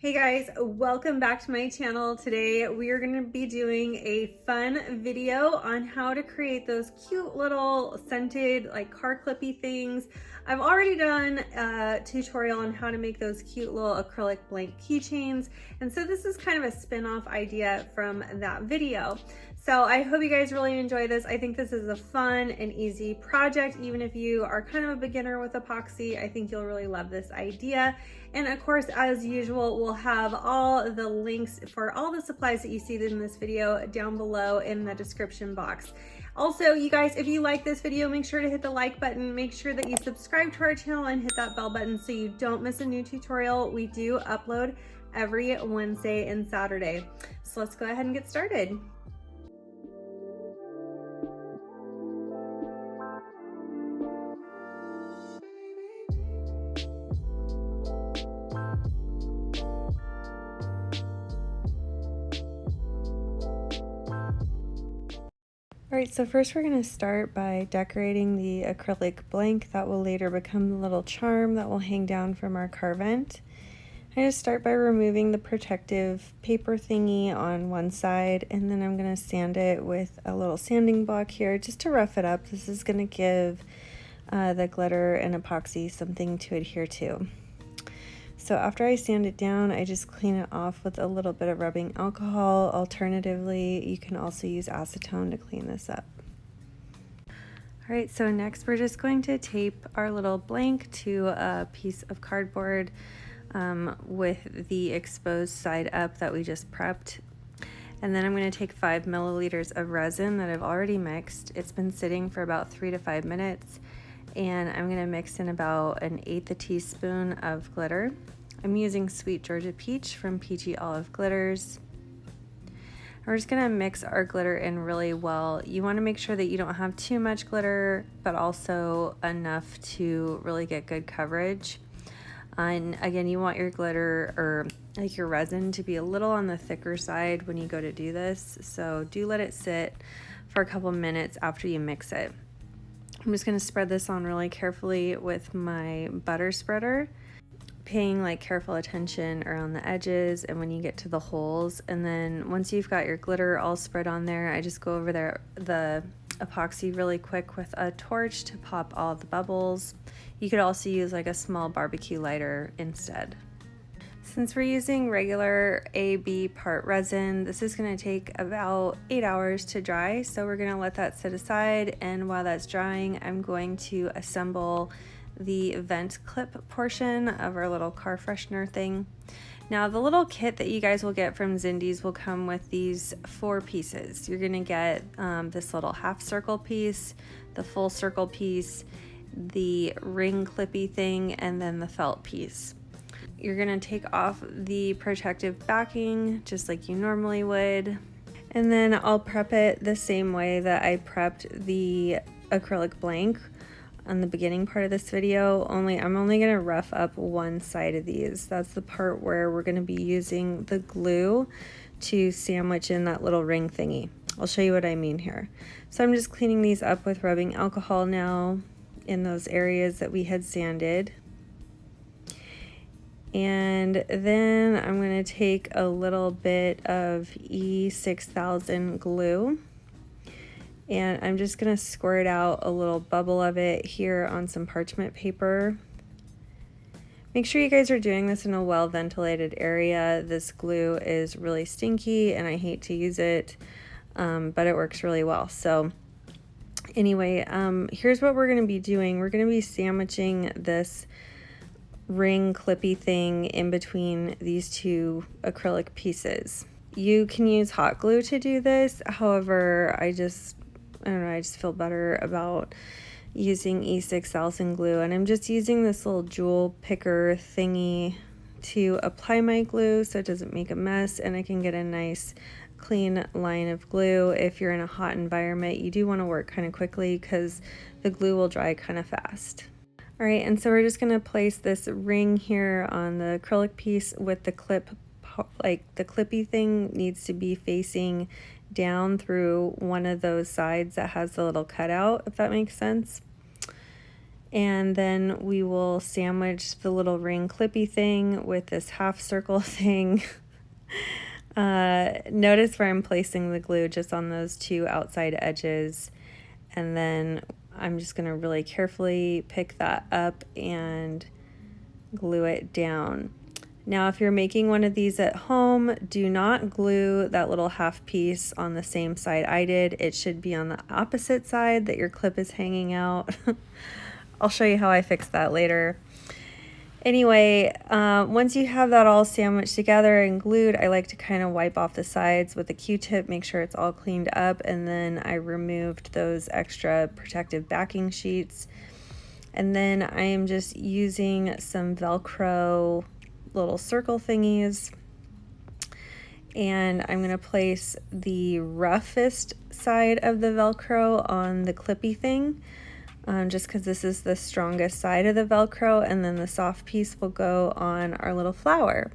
Hey guys, welcome back to my channel. Today we are going to be doing a fun video on how to create those cute little scented like car clippy things. I've already done a tutorial on how to make those cute little acrylic blank keychains, and so this is kind of a spin-off idea from that video. So I hope you guys really enjoy this. I think this is a fun and easy project. Even if you are kind of a beginner with epoxy, I think you'll really love this idea. And of course, as usual, we'll have all the links for all the supplies that you see in this video down below in the description box. Also, you guys, if you like this video, make sure to hit the like button. Make sure that you subscribe to our channel and hit that bell button so you don't miss a new tutorial. We do upload every Wednesday and Saturday. So let's go ahead and get started. Alright, so first we're going to start by decorating the acrylic blank that will later become the little charm that will hang down from our car vent. I just start by removing the protective paper thingy on one side, and then I'm going to sand it with a little sanding block here just to rough it up. This is going to give the glitter and epoxy something to adhere to. So after I sand it down, I just clean it off with a little bit of rubbing alcohol. Alternatively, you can also use acetone to clean this up. All right, so next we're just going to tape our little blank to a piece of cardboard with the exposed side up that we just prepped. And then I'm going to take 5 milliliters of resin that I've already mixed. It's been sitting for about 3 to 5 minutes. And I'm going to mix in about 1/8 teaspoon of glitter. I'm using Sweet Georgia Peach from Peachy Olive Glitters. We're just going to mix our glitter in really well. You want to make sure that you don't have too much glitter, but also enough to really get good coverage. And again, you want your glitter or like your resin to be a little on the thicker side when you go to do this. So do let it sit for a couple minutes after you mix it. I'm just going to spread this on really carefully with my butter spreader, paying like careful attention around the edges and when you get to the holes. And then once you've got your glitter all spread on there, I just go over the epoxy really quick with a torch to pop all the bubbles. You could also use like a small barbecue lighter instead. Since we're using regular AB part resin, this is going to take about 8 hours to dry, so we're going to let that sit aside, and while that's drying, I'm going to assemble the vent clip portion of our little car freshener thing. Now, the little kit that you guys will get from Zindy's will come with these 4 pieces. You're going to get this little half circle piece, the full circle piece, the ring clippy thing, and then the felt piece. You're going to take off the protective backing just like you normally would. And then I'll prep it the same way that I prepped the acrylic blank on the beginning part of this video, only I'm only going to rough up one side of these. That's the part where we're going to be using the glue to sandwich in that little ring thingy. I'll show you what I mean here. So I'm just cleaning these up with rubbing alcohol now in those areas that we had sanded. And then I'm going to take a little bit of E6000 glue, and I'm just going to squirt out a little bubble of it here on some parchment paper. Make sure you guys are doing this in a well ventilated area. This glue is really stinky and I hate to use it, but it works really well. So anyway, here's what we're going to be doing. We're going to be sandwiching this ring clippy thing in between these 2 acrylic pieces. You can use hot glue to do this. However, I don't know, I just feel better about using E6000 glue, and I'm just using this little jewel picker thingy to apply my glue so it doesn't make a mess and I can get a nice clean line of glue. If you're in a hot environment, you do want to work kind of quickly because the glue will dry kind of fast. All right, and so we're just going to place this ring here on the acrylic piece with the clip, like the clippy thing needs to be facing down through one of those sides that has the little cutout, if that makes sense. And then we will sandwich the little ring clippy thing with this half circle thing. Notice where I'm placing the glue, just on those two outside edges. And then I'm just going to really carefully pick that up and glue it down. Now, if you're making one of these at home, do not glue that little half piece on the same side I did. It should be on the opposite side that your clip is hanging out. I'll show you how I fix that later. Anyway, once you have that all sandwiched together and glued, I like to kind of wipe off the sides with a Q-tip, make sure it's all cleaned up, and then I removed those extra protective backing sheets. And then I am just using some Velcro little circle thingies, and I'm going to place the roughest side of the Velcro on the clippy thing. Just because this is the strongest side of the Velcro, and then the soft piece will go on our little flower.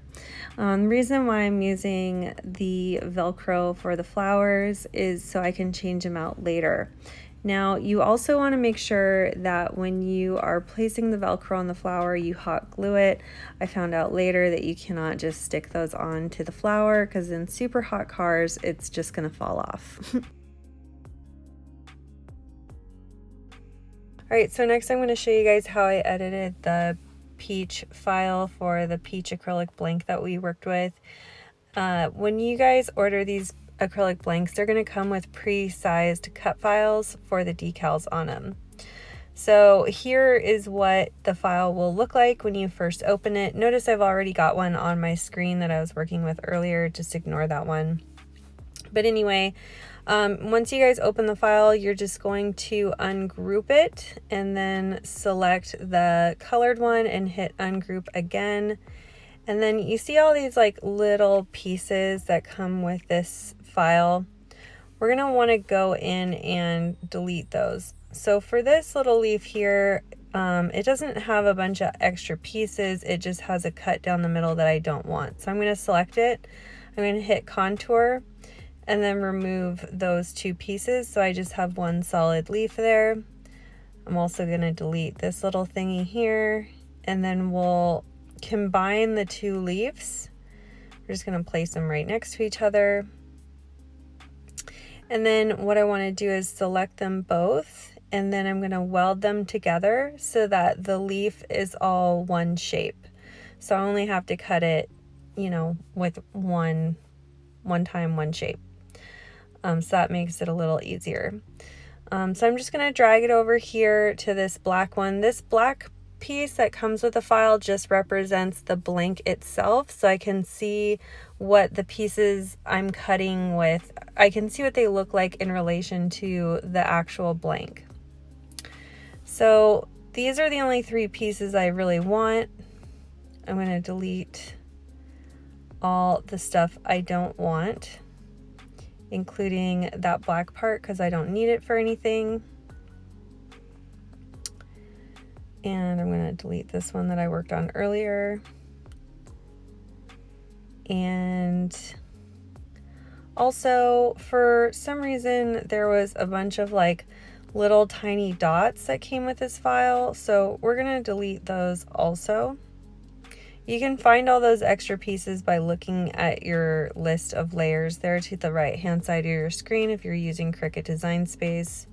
The reason why I'm using the Velcro for the flowers is so I can change them out later. Now, you also want to make sure that when you are placing the Velcro on the flower, you hot glue it. I found out later that you cannot just stick those on to the flower, because in super hot cars, it's just going to fall off. Alright, so next I'm going to show you guys how I edited the peach file for the peach acrylic blank that we worked with. When you guys order these acrylic blanks, they're going to come with pre-sized cut files for the decals on them. So here is what the file will look like when you first open it. Notice I've already got one on my screen that I was working with earlier, just ignore that one. But anyway, once you guys open the file, you're just going to ungroup it and then select the colored one and hit ungroup again. And then you see all these like little pieces that come with this file. We're going to want to go in and delete those. So for this little leaf here, it doesn't have a bunch of extra pieces. It just has a cut down the middle that I don't want. So I'm going to select it. I'm going to hit contour and then remove those two pieces, so I just have one solid leaf there. I'm also going to delete this little thingy here, and then we'll combine the two leaves. We're just going to place them right next to each other. And then what I want to do is select them both, and then I'm going to weld them together so that the leaf is all one shape. So I only have to cut it, you know, with one time, one shape. So that makes it a little easier. So I'm just going to drag it over here to this black one. This black piece that comes with the file just represents the blank itself, so I can see what the pieces I'm cutting with, I can see what they look like in relation to the actual blank. So these are the only three pieces I really want. I'm going to delete all the stuff I don't want, including that black part, because I don't need it for anything. And I'm going to delete this one that I worked on earlier. And also, for some reason, there was a bunch of like little tiny dots that came with this file, so we're going to delete those also. You can find all those extra pieces by looking at your list of layers there to the right hand side of your screen if you're using Cricut Design Space.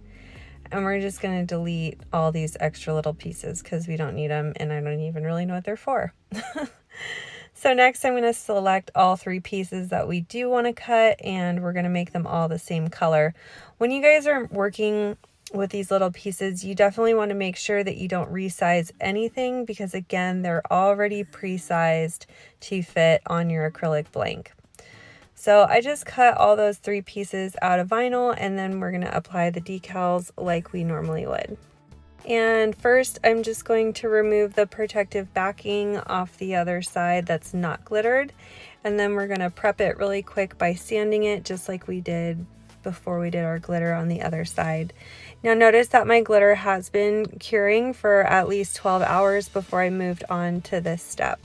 And we're just going to delete all these extra little pieces because we don't need them, and I don't even really know what they're for. So next I'm going to select all three pieces that we do want to cut, and we're going to make them all the same color. When you guys are working with these little pieces, you definitely want to make sure that you don't resize anything, because again, they're already pre-sized to fit on your acrylic blank. So I just cut all those three pieces out of vinyl, and then we're going to apply the decals like we normally would. And first I'm just going to remove the protective backing off the other side that's not glittered, and then we're going to prep it really quick by sanding it just like we did before we did our glitter on the other side. Now notice that my glitter has been curing for at least 12 hours before I moved on to this step.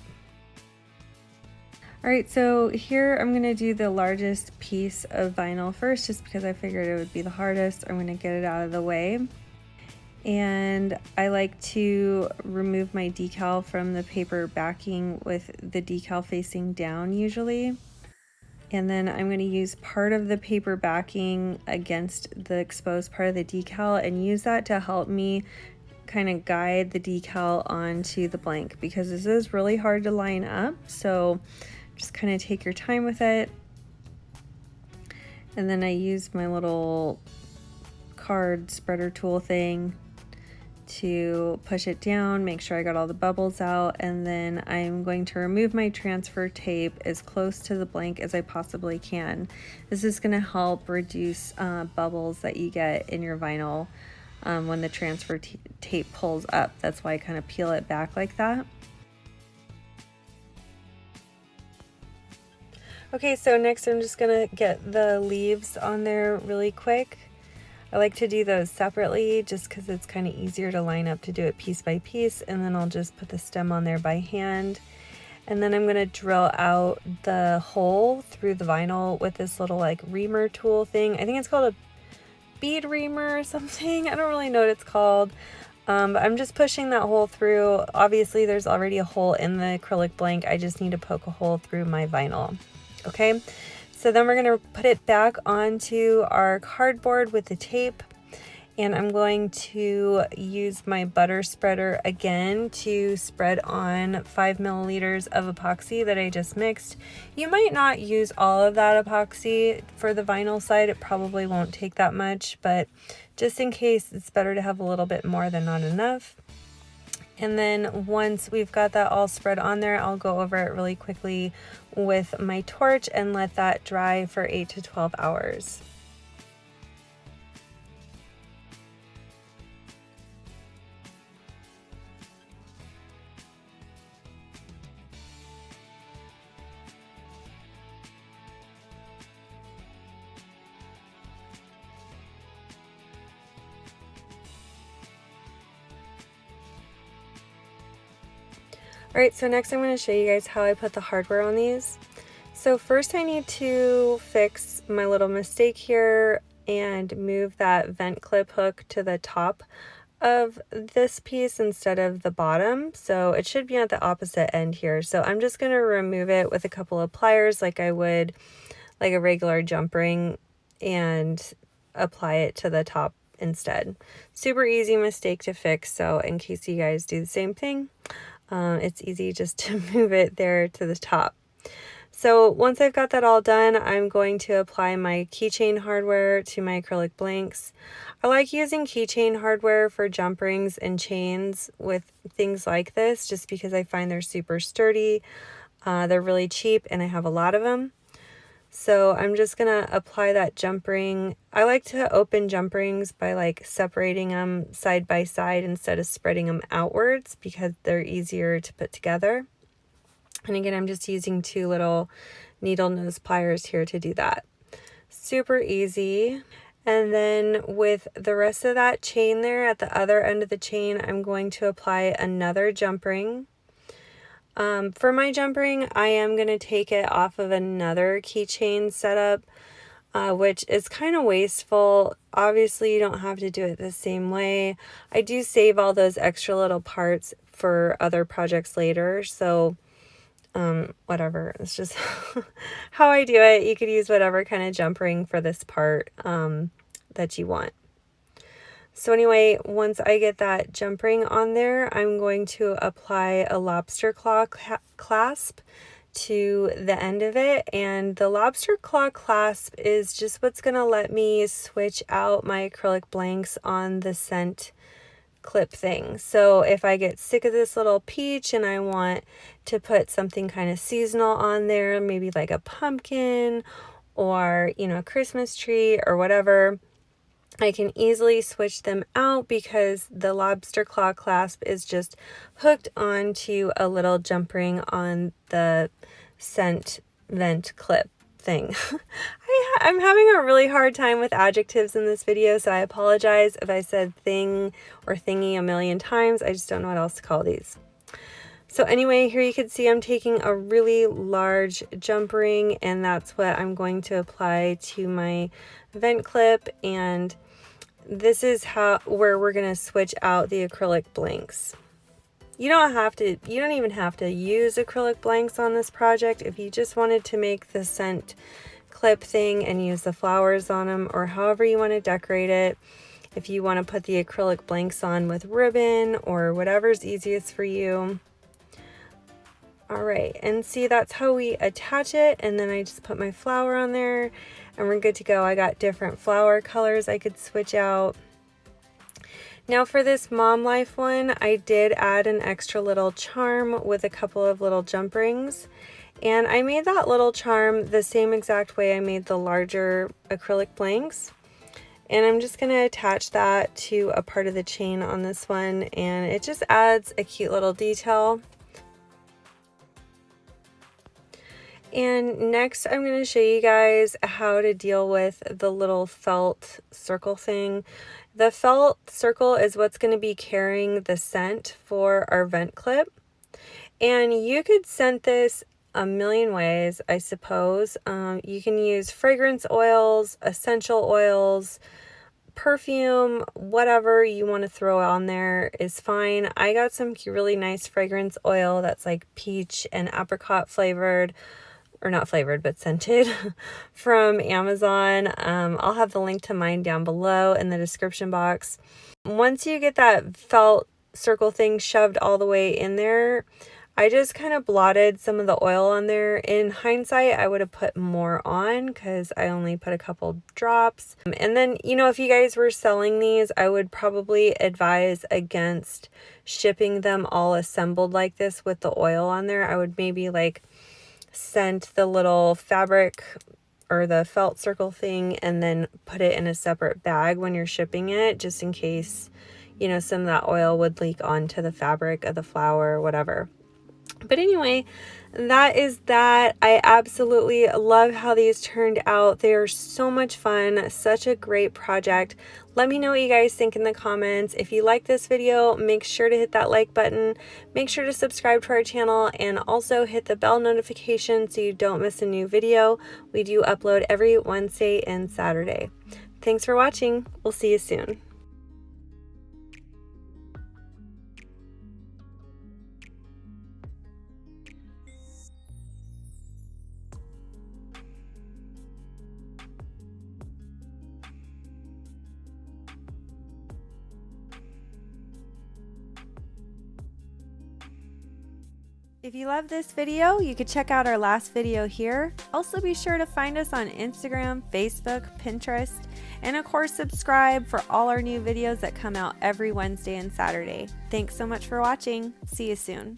Alright, so here I'm going to do the largest piece of vinyl first, just because I figured it would be the hardest. I'm going to get it out of the way. And I like to remove my decal from the paper backing with the decal facing down usually. And then I'm going to use part of the paper backing against the exposed part of the decal and use that to help me kind of guide the decal onto the blank, because this is really hard to line up. So just kind of take your time with it. And then I use my little card spreader tool thing to push it down, make sure I got all the bubbles out, and then I'm going to remove my transfer tape as close to the blank as I possibly can. This is going to help reduce bubbles that you get in your vinyl when the transfer tape pulls up. That's why I kind of peel it back like that. Okay, so next I'm just going to get the leaves on there really quick. I like to do those separately just because it's kind of easier to line up to do it piece by piece, and then I'll just put the stem on there by hand. And then I'm going to drill out the hole through the vinyl with this little like reamer tool thing. I think it's called a bead reamer or something. I don't really know what it's called. But I'm just pushing that hole through. Obviously there's already a hole in the acrylic blank. I just need to poke a hole through my vinyl. Okay. So then we're going to put it back onto our cardboard with the tape, and I'm going to use my butter spreader again to spread on 5 milliliters of epoxy that I just mixed. You might not use all of that epoxy for the vinyl side. It probably won't take that much, but just in case, it's better to have a little bit more than not enough. And then once we've got that all spread on there, I'll go over it really quickly with my torch and let that dry for 8 to 12 hours. Alright, so next I'm going to show you guys how I put the hardware on these. So first I need to fix my little mistake here and move that vent clip hook to the top of this piece instead of the bottom. So it should be at the opposite end here. So I'm just going to remove it with a couple of pliers like I would like a regular jump ring and apply it to the top instead. Super easy mistake to fix, so in case you guys do the same thing, it's easy just to move it there to the top. So once I've got that all done, I'm going to apply my keychain hardware to my acrylic blanks. I like using keychain hardware for jump rings and chains with things like this just because I find they're super sturdy. They're really cheap and I have a lot of them. So I'm just going to apply that jump ring. I like to open jump rings by like separating them side by side instead of spreading them outwards because they're easier to put together. And again, I'm just using 2 little needle nose pliers here to do that. Super easy. And then with the rest of that chain there at the other end of the chain, I'm going to apply another jump ring. For my jump ring, I am going to take it off of another keychain setup, which is kind of wasteful. Obviously, you don't have to do it the same way. I do save all those extra little parts for other projects later, so whatever. It's just how I do it. You could use whatever kind of jump ring for this part that you want. So anyway, once I get that jump ring on there, I'm going to apply a lobster claw clasp to the end of it. And the lobster claw clasp is just what's going to let me switch out my acrylic blanks on the scent clip thing. So if I get sick of this little peach and I want to put something kind of seasonal on there, maybe like a pumpkin or, you know, a Christmas tree or whatever, I can easily switch them out because the lobster claw clasp is just hooked onto a little jump ring on the scent vent clip thing. I'm having a really hard time with adjectives in this video, so I apologize if I said thing or thingy a million times. I just don't know what else to call these. So anyway, here you can see I'm taking a really large jump ring, and that's what I'm going to apply to my vent clip. And this is where we're going to switch out the acrylic blanks. You don't even have to use acrylic blanks on this project. If you just wanted to make the scent clip thing and use the flowers on them, or however you want to decorate it, if you want to put the acrylic blanks on with ribbon or whatever's easiest for you. All right, and see, that's how we attach it, and then I just put my flower on there and we're good to go. I got different flower colors I could switch out. Now for this Mom Life one, I did add an extra little charm with a couple of little jump rings. And I made that little charm the same exact way I made the larger acrylic blanks. And I'm just going to attach that to a part of the chain on this one, and it just adds a cute little detail. And next I'm going to show you guys how to deal with the little felt circle thing. The felt circle is what's going to be carrying the scent for our vent clip. And you could scent this a million ways, I suppose. You can use fragrance oils, essential oils, perfume, whatever you want to throw on there is fine. I got some really nice fragrance oil that's like peach and apricot flavored, or not flavored, but scented from Amazon. I'll have the link to mine down below in the description box. Once you get that felt circle thing shoved all the way in there, I just kind of blotted some of the oil on there. In hindsight, I would have put more on because I only put a couple drops. And then, you know, if you guys were selling these, I would probably advise against shipping them all assembled like this with the oil on there. I would maybe like scent the little fabric or the felt circle thing and then put it in a separate bag when you're shipping it, just in case, you know, some of that oil would leak onto the fabric of the flower or whatever. But anyway, that is that. I absolutely love how these turned out. They are so much fun, such a great project. Let me know what you guys think in the comments. If you like this video, make sure to hit that like button. Make sure to subscribe to our channel and also hit the bell notification so you don't miss a new video. We do upload every Wednesday and Saturday. Thanks for watching. We'll see you soon. If you love this video, you could check out our last video here. Also be sure to find us on Instagram, Facebook, Pinterest, and of course subscribe for all our new videos that come out every Wednesday and Saturday. Thanks so much for watching. See you soon.